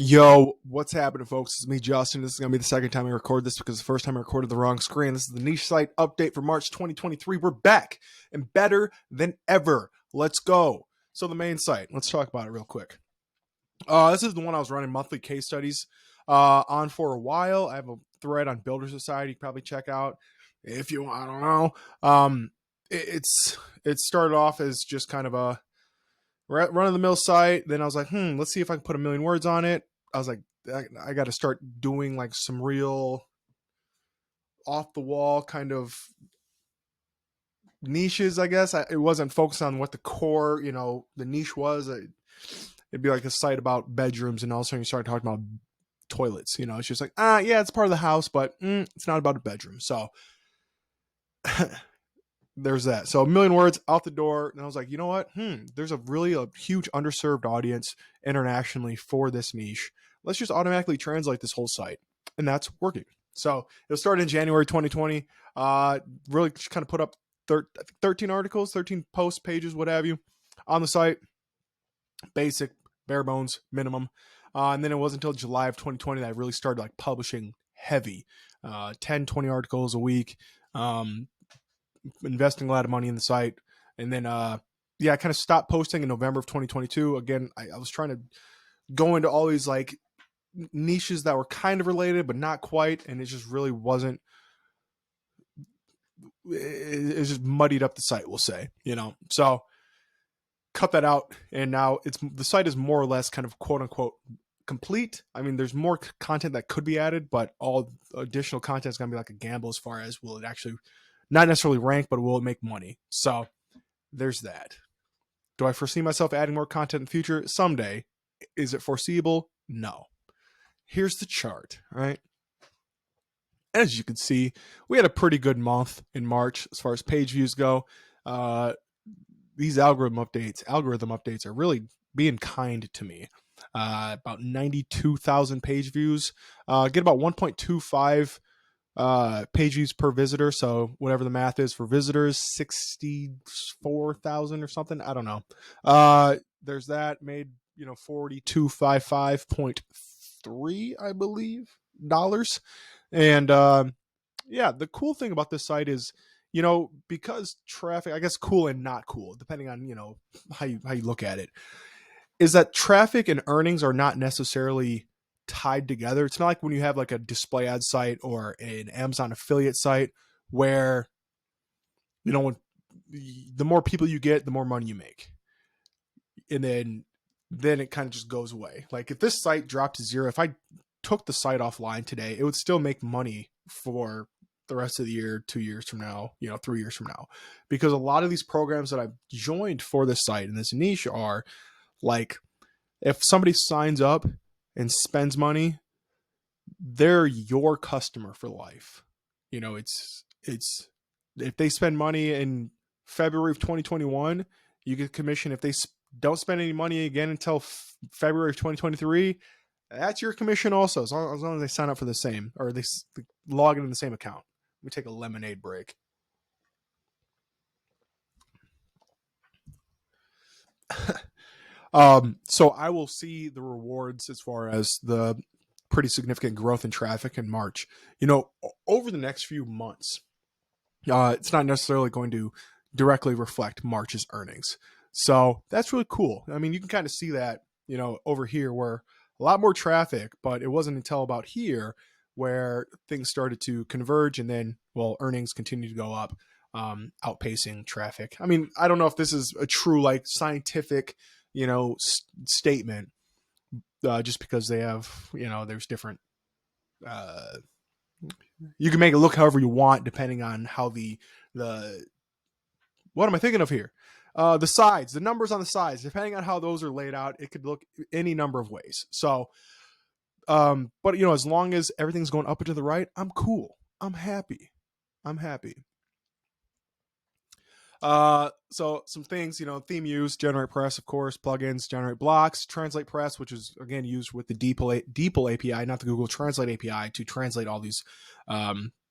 Yo, what's happening, folks? It's me, Justin. This is going to be the second time I record this because the first time I recorded the wrong screen. This is the niche site update for March 2023. We're back and better than ever. Let's go. So the main site, let's talk about it real quick. This is the one I was running monthly case studies on for a while. I have a thread on Builder Society you can probably check out if you want. I don't know. It started off as just kind of a run-of-the-mill site. Then I was like, let's see if I can put a million words on it. I was like, I got to start doing like some real off-the-wall kind of niches, I guess. It wasn't focused on what the core, the niche was. It'd be like a site about bedrooms, and all of a sudden you start talking about toilets. It's just like, yeah, it's part of the house, but it's not about a bedroom. So there's that. So a million words out the door. And I was like, you know what? There's a huge underserved audience internationally for this niche. Let's just automatically translate this whole site. And that's working. So it started in January 2020. Really just kind of put up 13 articles, 13 post pages, what have you, on the site. Basic, bare bones, minimum. And then it wasn't until July of 2020 that I really started like publishing heavy, 10, 20 articles a week. Investing a lot of money in the site. And then I kind of stopped posting in November of 2022. Again, I was trying to go into all these like niches that were kind of related but not quite, and it just really wasn't. It just muddied up the site, we'll say. So cut that out, and now the site is more or less kind of quote unquote complete. I mean, there's more content that could be added, but all additional content is going to be like a gamble as far as will it actually not necessarily rank, but will it make money? So there's that. Do I foresee myself adding more content in the future? Someday. Is it foreseeable? No. Here's the chart, right? As you can see, we had a pretty good month in March as far as page views go. These algorithm updates are really being kind to me. About 92,000 page views. Get about 1.25 page views per visitor. So whatever the math is for visitors, 64,000 or something. I don't know. There's that made, 4255.3, I believe, dollars. And, the cool thing about this site is, because traffic, I guess cool and not cool, depending on, how you look at it, is that traffic and earnings are not necessarily tied together. It's not like when you have like a display ad site or an Amazon affiliate site where, when the more people you get, the more money you make. And then it kind of just goes away. Like if this site dropped to zero, if I took the site offline today, it would still make money for the rest of the year, 2 years from now, 3 years from now, because a lot of these programs that I've joined for this site in this niche are like, if somebody signs up and spends money, they're your customer for life. It's if they spend money in February of 2021, you get commission. If they don't spend any money again until February of 2023, that's your commission also, as long as they sign up for the same, or they log in the same account. Let me take a lemonade break. So I will see the rewards as far as the pretty significant growth in traffic in March. Over the next few months, it's not necessarily going to directly reflect March's earnings. So that's really cool. I mean, you can kind of see that, over here where a lot more traffic, but it wasn't until about here where things started to converge, and then, earnings continue to go up, outpacing traffic. I mean, I don't know if this is a true like scientific, statement, just because they have, there's different, you can make it look however you want, depending on how what am I thinking of here? The sides, the numbers on the sides, depending on how those are laid out, it could look any number of ways. So, but as long as everything's going up and to the right, I'm cool. I'm happy. So some things, theme use, generate press, of course, plugins, generate blocks, translate press, which is again used with the DeepL API, not the Google Translate API, to translate all these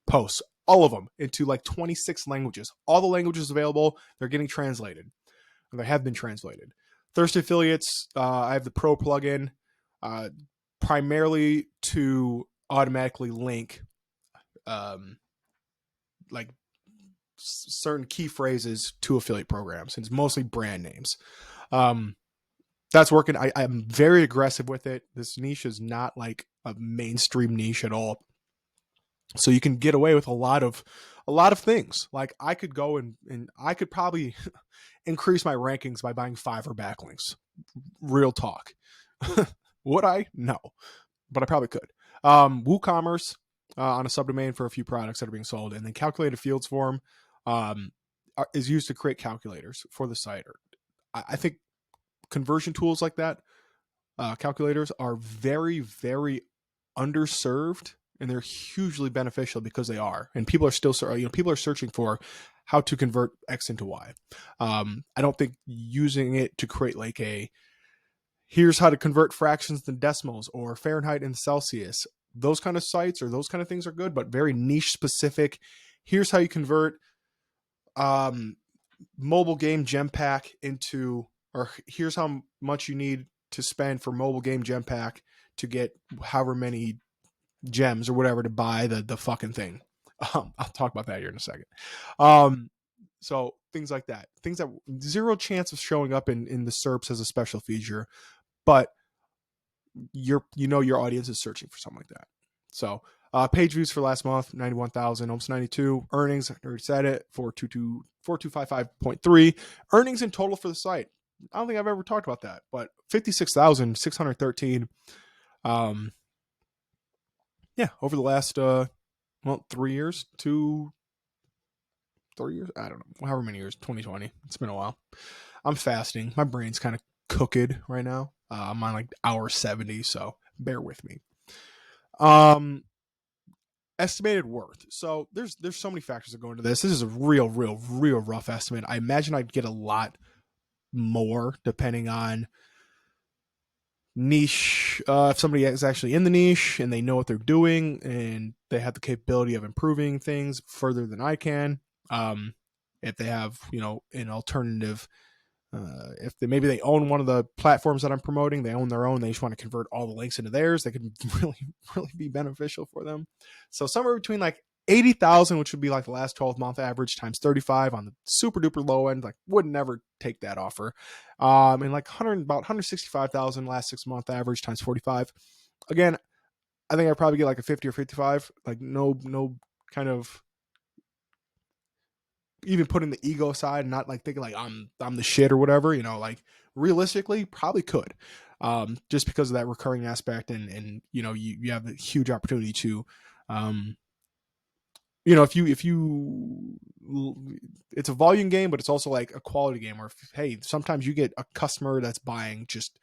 posts, all of them, into like 26 languages. All the languages available, they're getting translated. Or they have been translated. Thirst affiliates, I have the Pro plugin. primarily to automatically link like certain key phrases to affiliate programs. And it's mostly brand names. That's working. I'm very aggressive with it. This niche is not like a mainstream niche at all. So you can get away with a lot of things. Like I could go and I could probably increase my rankings by buying Fiverr backlinks. Real talk. Would I? No, but I probably could. WooCommerce on a subdomain for a few products that are being sold, and then calculated fields form is used to create calculators for the site. I think conversion tools like that, calculators, are very, very underserved, and they're hugely beneficial because they are. And people are still, people are searching for how to convert X into Y. I don't think using it to create like here's how to convert fractions to decimals or Fahrenheit and Celsius, those kind of sites or those kind of things are good, but very niche specific. Here's how you convert mobile game gem pack into, or here's how much you need to spend for mobile game gem pack to get however many gems or whatever to buy the fucking thing. I'll talk about that here in a second. So things like that, things that zero chance of showing up in the SERPs as a special feature, but your audience is searching for something like that. So page views for last month, 91,000, almost 92. Earnings, I already said it, 4255.3. Earnings in total for the site, I don't think I've ever talked about that, but 56,613. Yeah, over the last 3 years, 3 years, I don't know, however many years, 2020. It's been a while. I'm fasting. My brain's kind of cooked right now. I'm on like hour 70, so bear with me. Estimated worth. So there's so many factors that go into this. This is a real rough estimate. I imagine I'd get a lot more depending on niche. If somebody is actually in the niche and they know what they're doing and they have the capability of improving things further than I can. If they have, an alternative, if maybe they own one of the platforms that I'm promoting, they own their own, they just want to convert all the links into theirs, they could really be beneficial for them. So somewhere between like 80,000, which would be like the last 12-month average, times 35 on the super duper low end, like would never take that offer. And like about 165,000 last 6-month average times 45. Again, I think I'd probably get like a 50 or 55, like no kind of even putting the ego aside and not like thinking like I'm the shit or whatever, like realistically probably could, just because of that recurring aspect. And you have a huge opportunity to, if you it's a volume game, but it's also like a quality game where, hey, sometimes you get a customer that's buying just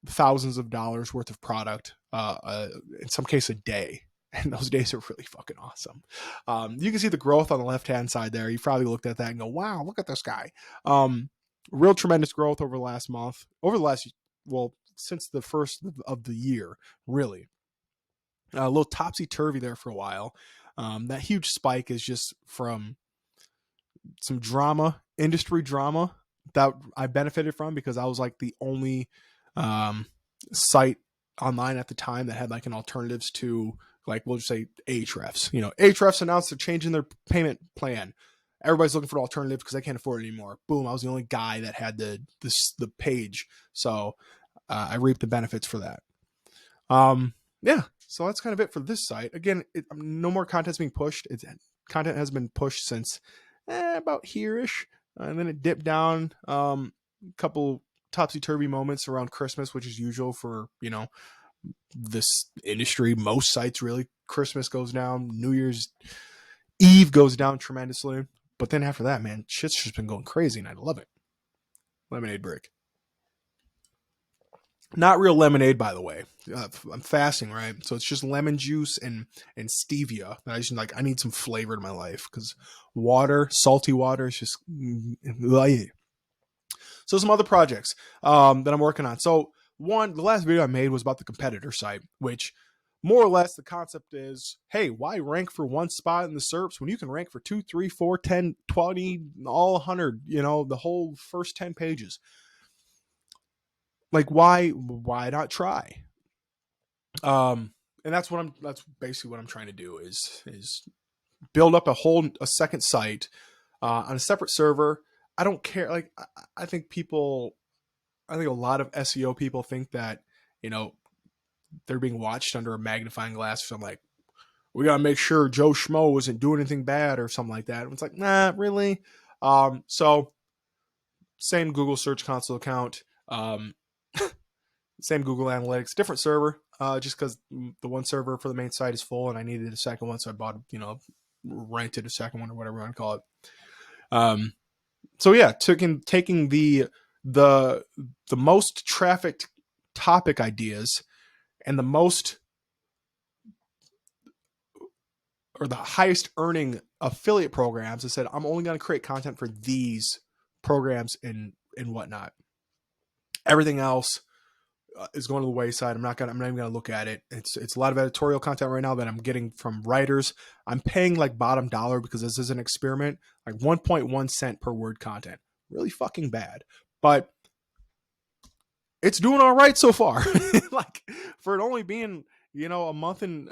thousands of dollars worth of product, in some case a day. And those days are really fucking awesome. You can see the growth on the left-hand side there. You probably looked at that and go, wow, look at this guy. Real tremendous growth over the last month, since the first of the year, really. A little topsy-turvy there for a while. That huge spike is just from some industry drama that I benefited from because I was like the only site online at the time that had like an alternatives to, like, we'll just say Ahrefs. Ahrefs announced they're changing their payment plan. Everybody's looking for alternatives because they can't afford it anymore. Boom, I was the only guy that had the page. So I reaped the benefits for that. Yeah, so that's kind of it for this site. Again, no more content's being pushed. Content has been pushed since about here-ish. And then it dipped down a couple topsy-turvy moments around Christmas, which is usual for, this industry. Most sites, really. Christmas goes down, New Year's Eve goes down tremendously, but then after that, man, shit's just been going crazy, and I love it. Lemonade break. Not real lemonade, by the way. I'm fasting, right? So it's just lemon juice and stevia. I need some flavor to my life because salty water is just. So some other projects that I'm working on. So the last video I made was about the competitor site, which more or less the concept is, hey, why rank for one spot in the SERPs when you can rank for 2, 3, 4, 10, 20, all 100, the whole first 10 pages? Like, why not try? And that's basically what I'm trying to do is build up a second site on a separate server. I don't care. Like I think I think a lot of SEO people think that, you know, they're being watched under a magnifying glass or something. Like, we gotta make sure Joe Schmo isn't doing anything bad or something like that. And it's like, nah, really. So same Google Search Console account, same Google Analytics, different server. Just because the one server for the main site is full and I needed a second one, so I bought, rented a second one or whatever you want to call it. So yeah, taking the most trafficked topic ideas and the most or the highest earning affiliate programs and said, I'm only going to create content for these programs and whatnot. Everything else is going to the wayside. I'm not even going to look at it. It's a lot of editorial content right now that I'm getting from writers. I'm paying like bottom dollar because this is an experiment, like 1.1 cent per word content. Really fucking bad, but it's doing all right so far. Like for it only being, a month and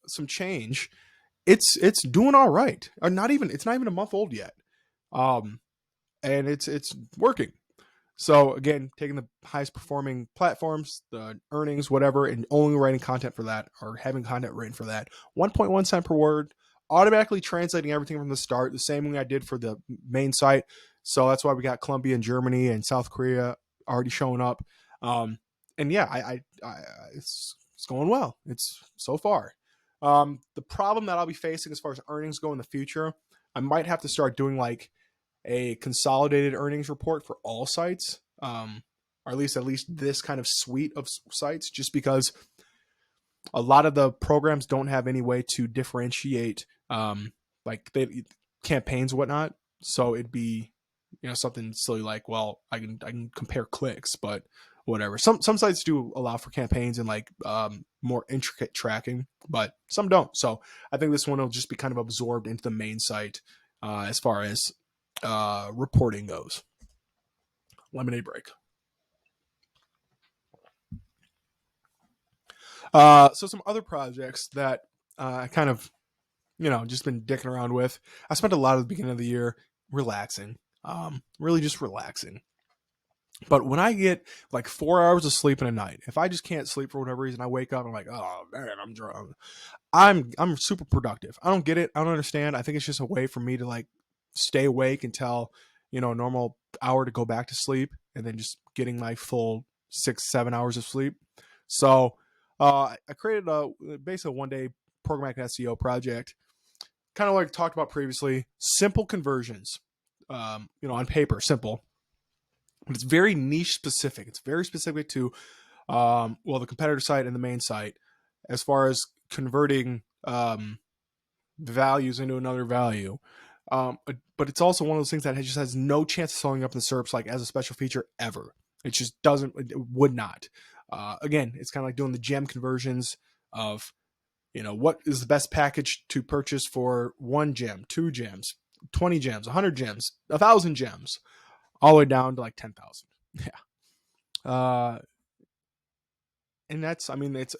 some change, it's doing all right. Or it's not even a month old yet. And it's working. So again, taking the highest performing platforms, the earnings, whatever, and only writing content for that or having content written for that. 1.1 cent per word, automatically translating everything from the start, the same way I did for the main site. So that's why we got Colombia and Germany and South Korea already showing up. And yeah, it's going well. It's so far. The problem that I'll be facing as far as earnings go in the future, I might have to start doing like a consolidated earnings report for all sites, or at least this kind of suite of sites, just because a lot of the programs don't have any way to differentiate like they campaigns and whatnot. So it'd be something silly like, well, I can compare clicks, but whatever. Some sites do allow for campaigns and like more intricate tracking, but some don't. So I think this one will just be kind of absorbed into the main site as far as reporting goes. Lemonade break. So some other projects that I kind of just been dicking around with. I spent a lot of the beginning of the year relaxing, really just relaxing. But when I get like 4 hours of sleep in a night, if I just can't sleep for whatever reason, I wake up and I'm like, oh man, I'm drunk. I'm super productive. I don't get it. I don't understand. I think it's just a way for me to like stay awake until a normal hour to go back to sleep, and then just getting my full 6-7 hours of sleep. So I created basically a 1-day programmatic SEO project, kind of like talked about previously. Simple conversions, on paper, simple, but it's very niche specific. It's very specific to the competitor site and the main site as far as converting values into another value. But it's also one of those things that just has no chance of showing up in the SERPs like as a special feature ever. It just doesn't. It would not. Again, it's kind of like doing the gem conversions of, what is the best package to purchase for 1 gem, 2 gems, 20 gems, 100 gems, 1,000 gems, all the way down to like 10,000. Yeah. And that's, I mean, it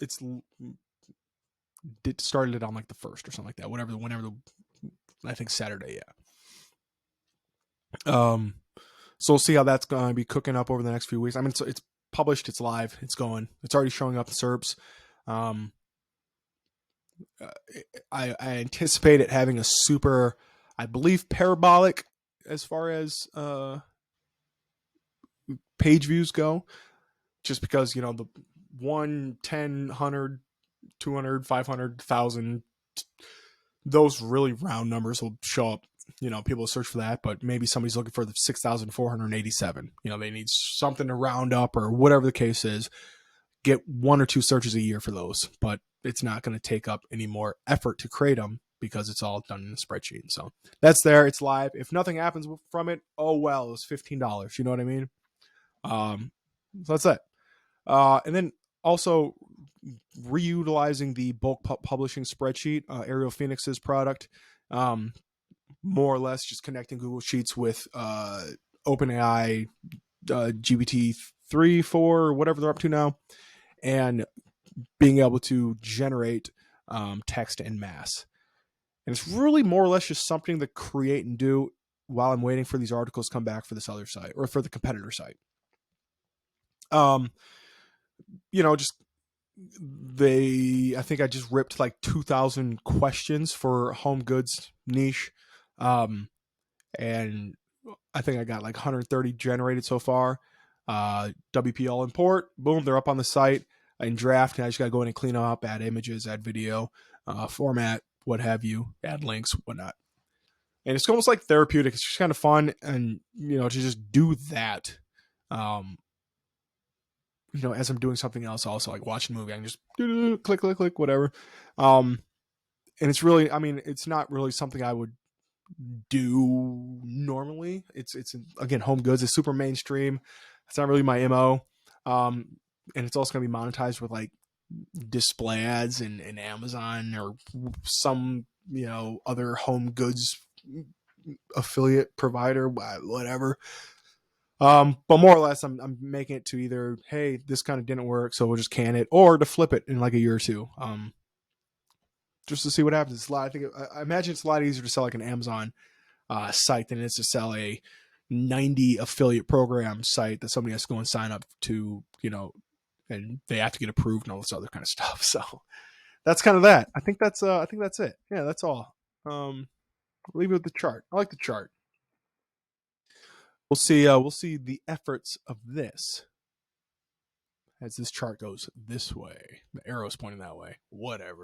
started it on like the 1st or something like that. Whenever I think Saturday. Yeah. So we'll see how that's going to be cooking up over the next few weeks. I mean, it's published, it's live, it's going, it's already showing up in SERPs. I anticipate it having a super, I believe, parabolic as far as page views go, just because the 1, 10, 100, 200, 500, 1,000, those really round numbers will show up. People search for that, but maybe somebody's looking for the 6,487. They need something to round up or whatever the case is. Get 1 or 2 searches a year for those, but it's not going to take up any more effort to create them because it's all done in a spreadsheet. So that's there. It's live. If nothing happens from it, oh well, it's $15. You know what I mean? So that's it. And then also reutilizing the bulk publishing spreadsheet, Ariel Phoenix's product. More or less just connecting Google Sheets with OpenAI, GPT 3, 4, whatever they're up to now, and being able to generate text en masse. And it's really more or less just something to create and do while I'm waiting for these articles to come back for this other site or for the competitor site. Just I think I just ripped like 2,000 questions for home goods niche. And I think I got like 130 generated so far. WP all import, boom, they're up on the site. In draft, and I just got to go in and clean them up, add images, add video, format, what have you, add links, whatnot. And it's almost like therapeutic. It's just kind of fun, and to just do that. As I'm doing something else, also like watching a movie, I can just click, click, click, whatever. And it's really, it's not really something I would do normally. It's again, home goods is super mainstream. It's not really my MO. And it's also going to be monetized with like display ads and Amazon or some, other home goods affiliate provider, whatever. But more or less, I'm making it to either, hey, this kind of didn't work, so we'll just can it, or to flip it in like a year or two, just to see what happens. It's a lot. I imagine it's a lot easier to sell like an Amazon site than it is to sell a 90 affiliate program site that somebody has to go and sign up to, and they have to get approved and all this other kind of stuff. So that's kind of that. I think that's it. Yeah, that's all. Leave it with the chart. I like the chart. We'll see the efforts of this as this chart goes this way. The arrow's pointing that way. Whatever.